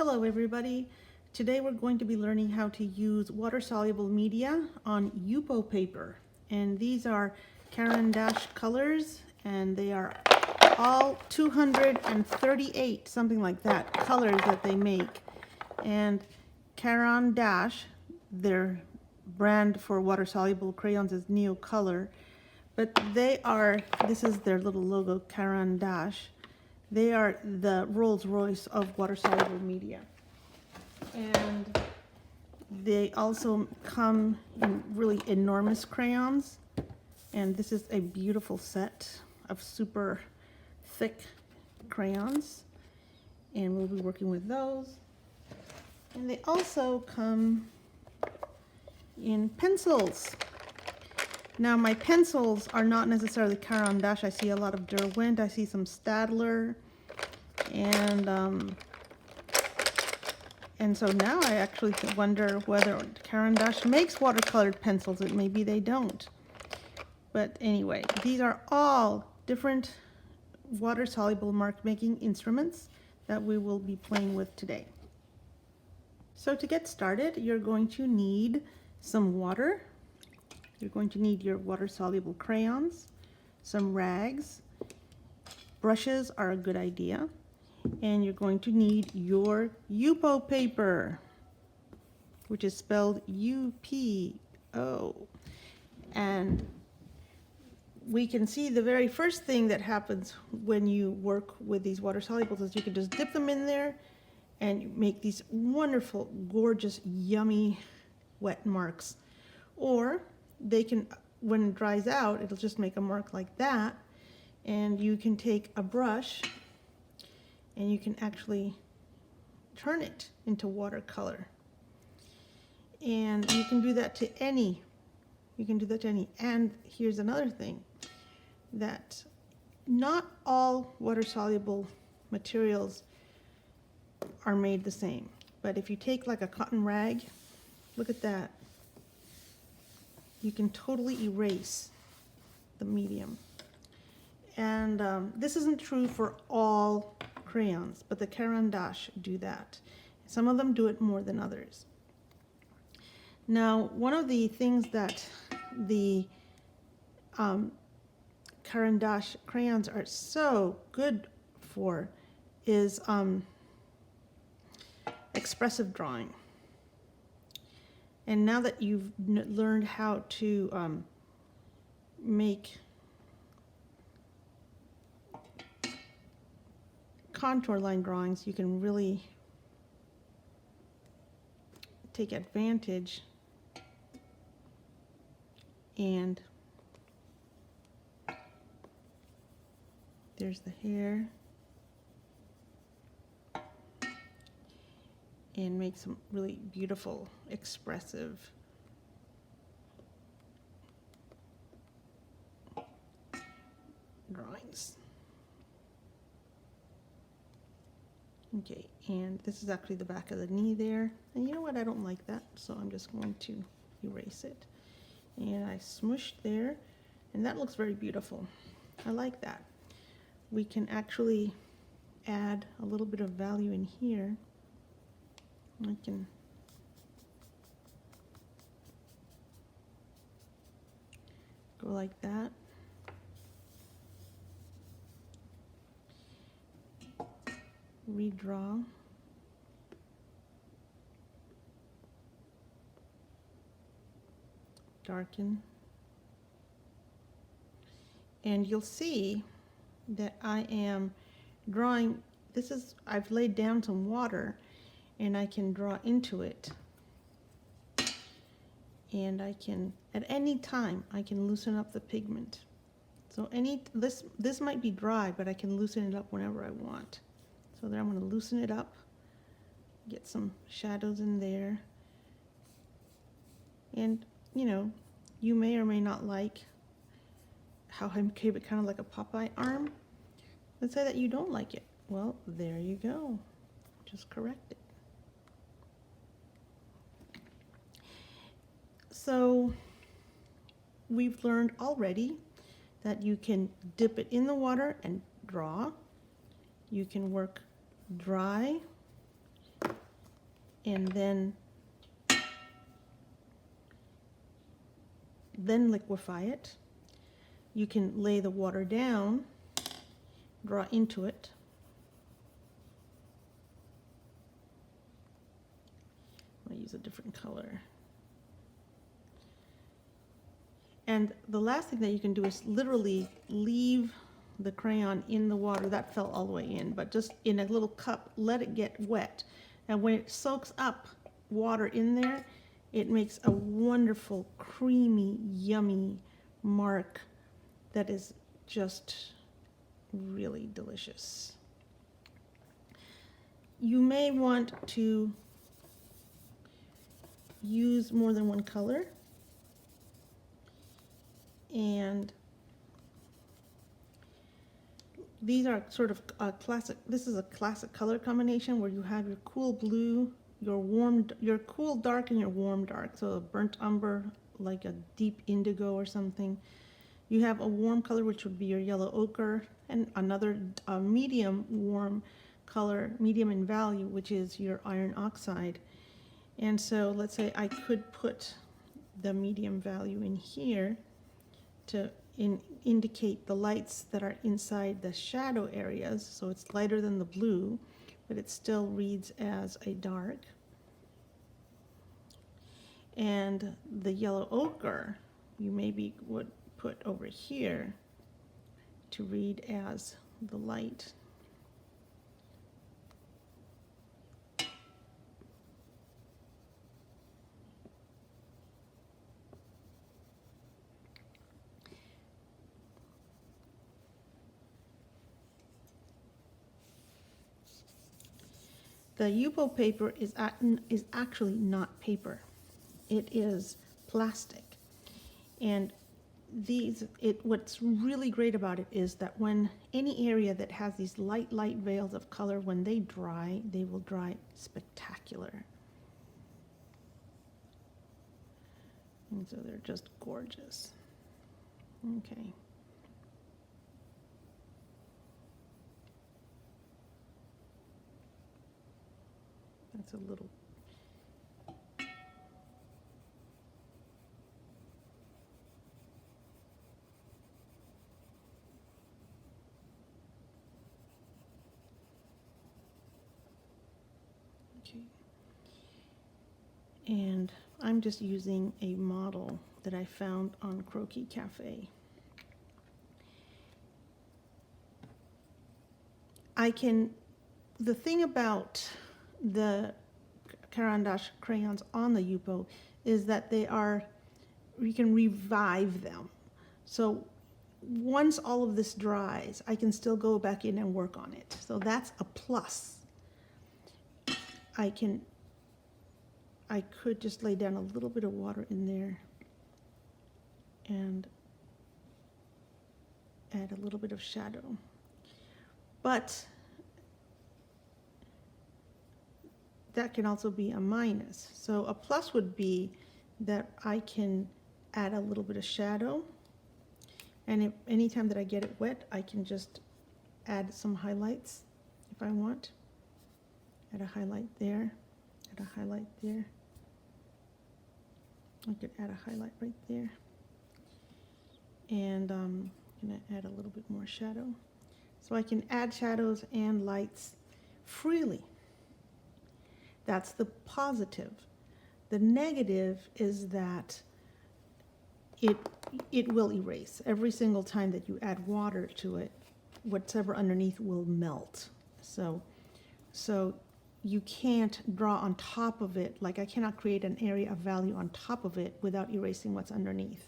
Hello everybody. Today we're going to be learning how to use water-soluble media on Yupo paper. And these are Caran d'Ache colors, and they are all 238, something like that, colors that they make. And Caran d'Ache, their brand for water-soluble crayons is Neo Color, but this is their little logo, Caran d'Ache. They are the Rolls-Royce of water-soluble media. And they also come in really enormous crayons. And this is a beautiful set of super thick crayons. And we'll be working with those. And they also come in pencils. Now my pencils are not necessarily Caran d'Ache. I see a lot of Derwent, I see some Staedtler, and so now I actually wonder whether Caran d'Ache makes watercolored pencils. Maybe they don't. But anyway, these are all different water-soluble mark-making instruments that we will be playing with today. So to get started, you're going to need some water. You're going to need your water-soluble crayons, some rags, brushes are a good idea, and you're going to need your Yupo paper, which is spelled U-P-O. And we can see the very first thing that happens when you work with these water-solubles is you can just dip them in there and make these wonderful, gorgeous, yummy, wet marks. Or they can, when it dries out, it'll just make a mark like that, and you can take a brush and you can actually turn it into watercolor. And you can do that to any, and here's another thing, that not all water-soluble materials are made the same. But if you take like a cotton rag, look at that. You can totally erase the medium. And this isn't true for all crayons, but the Caran d'Ache do that. Some of them do it more than others. Now, one of the things that the Caran d'Ache crayons are so good for is expressive drawing. And now that you've learned how to make contour line drawings, you can really take advantage and there's the hair, and make some really beautiful, expressive drawings. Okay, and this is actually the back of the knee there. And you know what? I don't like that, so I'm just going to erase it. And I smushed there, and that looks very beautiful. I like that. We can actually add a little bit of value in here. I can go like that. Redraw. Darken. And you'll see that I am drawing, I've laid down some water and I can draw into it. And I can, at any time, I can loosen up the pigment. So this might be dry, but I can loosen it up whenever I want. So there I'm going to loosen it up, get some shadows in there. And, you know, you may or may not like how I gave it kind of like a Popeye arm. Let's say that you don't like it. Well, there you go. Just correct it. So we've learned already that you can dip it in the water and draw. You can work dry and then liquefy it. You can lay the water down, draw into it. I'll use a different color. And the last thing that you can do is literally leave the crayon in the water. That fell all the way in, but just in a little cup, let it get wet. And when it soaks up water in there, it makes a wonderful, creamy, yummy mark that is just really delicious. You may want to use more than one color. And these are sort of a classic, this is a classic color combination where you have your cool blue, your cool dark, and your warm dark. So a burnt umber, like a deep indigo or something. You have a warm color, which would be your yellow ochre, and another medium warm color, medium in value, which is your iron oxide. And so let's say I could put the medium value in here to indicate the lights that are inside the shadow areas. So it's lighter than the blue, but it still reads as a dark. And the yellow ochre, you maybe would put over here to read as the light. The Yupo paper is actually not paper. It is plastic. And what's really great about it is that when any area that has these light veils of color, when they dry, they will dry spectacular. And so they're just gorgeous. Okay. That's a little. Okay. And I'm just using a model that I found on Croquis Cafe. The thing about the Caran d'Ache crayons on the Yupo is that you can revive them. So once all of this dries, I can still go back in and work on it. So that's a plus. I could just lay down a little bit of water in there and add a little bit of shadow. But that can also be a minus. So a plus would be that I can add a little bit of shadow, and anytime that I get it wet, I can just add some highlights if I want. Add a highlight there, add a highlight there. I could add a highlight right there. And I'm gonna add a little bit more shadow. So I can add shadows and lights freely. That's the positive. The negative is that it will erase. Every single time that you add water to it, whatever underneath will melt. So you can't draw on top of it. Like I cannot create an area of value on top of it without erasing what's underneath.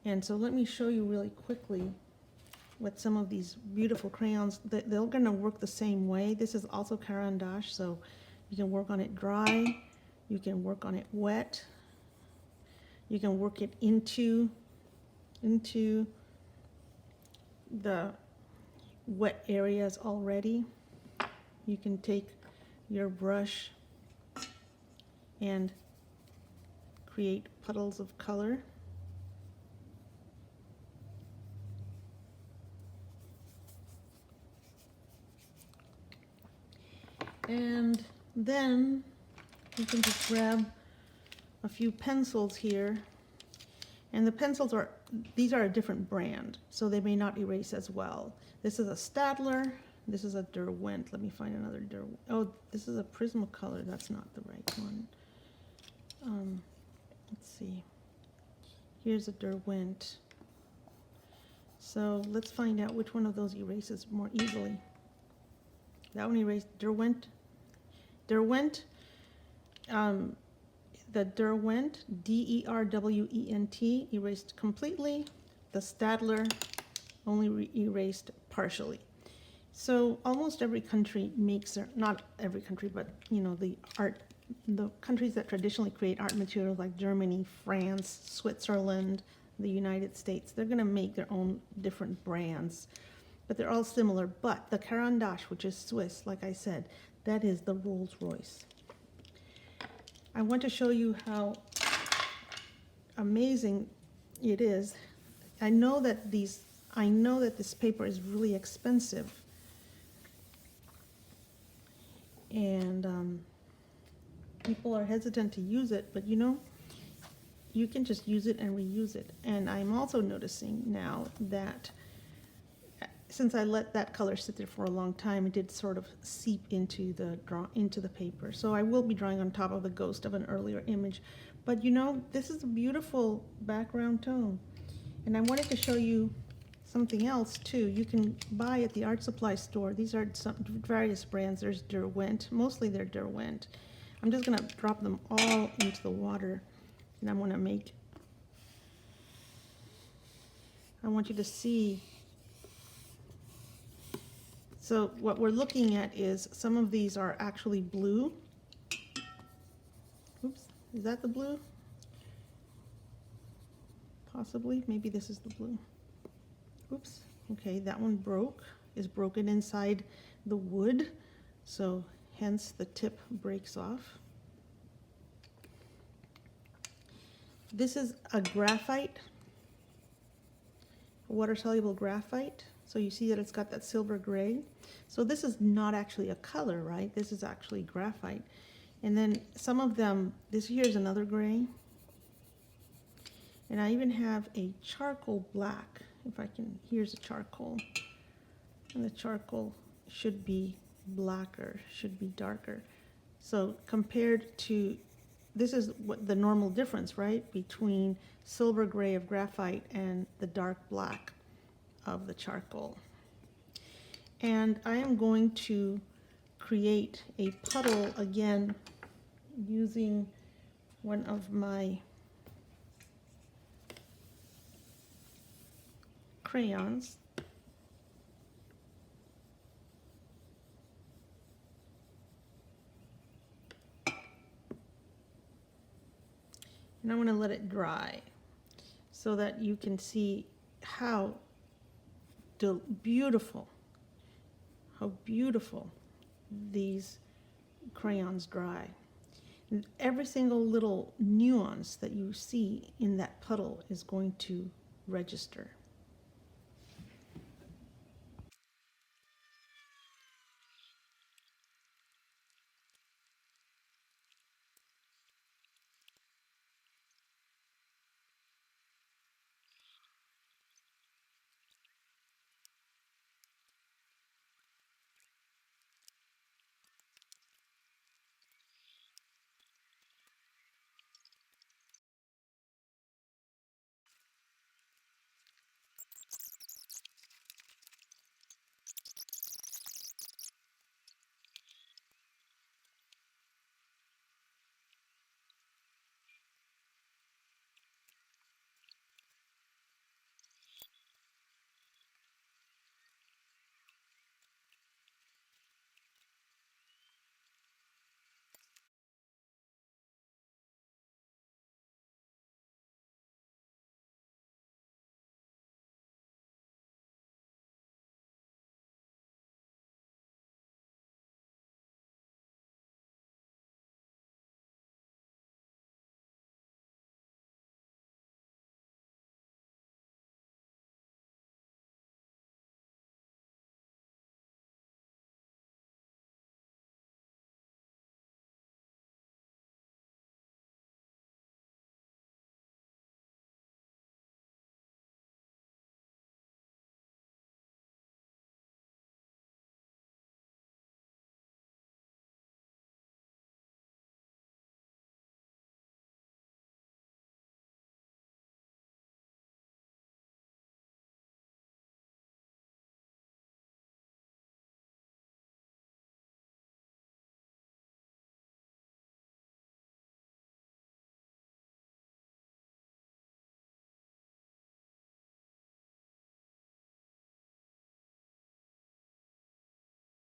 And so let me show you really quickly with some of these beautiful crayons. They're going to work the same way. This is also Caran d'Ache, so you can work on it dry, you can work on it wet, you can work it into the wet areas already. You can take your brush and create puddles of color. And then you can just grab a few pencils here. And the pencils are, these are a different brand, so they may not erase as well. This is a Stadler, this is a Derwent. Let me find another Derwent. Oh, this is a Prismacolor, that's not the right one. Let's see. Here's a Derwent. So let's find out which one of those erases more easily. That one erased. Derwent. The Derwent, D-E-R-W-E-N-T, erased completely. The Stadler only erased partially. So almost every country makes their, not every country, but you know, the countries that traditionally create art materials like Germany, France, Switzerland, the United States, they're gonna make their own different brands, but they're all similar. But the Caran d'Ache, which is Swiss, like I said, that is the Rolls Royce. I want to show you how amazing it is. I know that this paper is really expensive, and people are hesitant to use it, but you know, you can just use it and reuse it. And I'm also noticing now that since I let that color sit there for a long time, it did sort of seep into the paper. So I will be drawing on top of the ghost of an earlier image. But you know, this is a beautiful background tone. And I wanted to show you something else too. You can buy at the art supply store. These are some various brands. There's Derwent, mostly they're Derwent. I'm just gonna drop them all into the water, and I want you to see. So what we're looking at is some of these are actually blue. Oops, is that the blue? Possibly, maybe this is the blue. Oops, okay, that one is broken inside the wood, so hence the tip breaks off. This is a graphite, a water-soluble graphite. So you see that it's got that silver gray. So this is not actually a color, right? This is actually graphite. And then some of them, this here is another gray. And I even have a charcoal black, if I can, here's a charcoal. And the charcoal should be blacker, should be darker. So compared to, this is what the normal difference, right? Between silver gray of graphite and the dark black of the charcoal. And I am going to create a puddle again using one of my crayons. And I'm going to let it dry so that you can see how beautiful these crayons dry. And every single little nuance that you see in that puddle is going to register.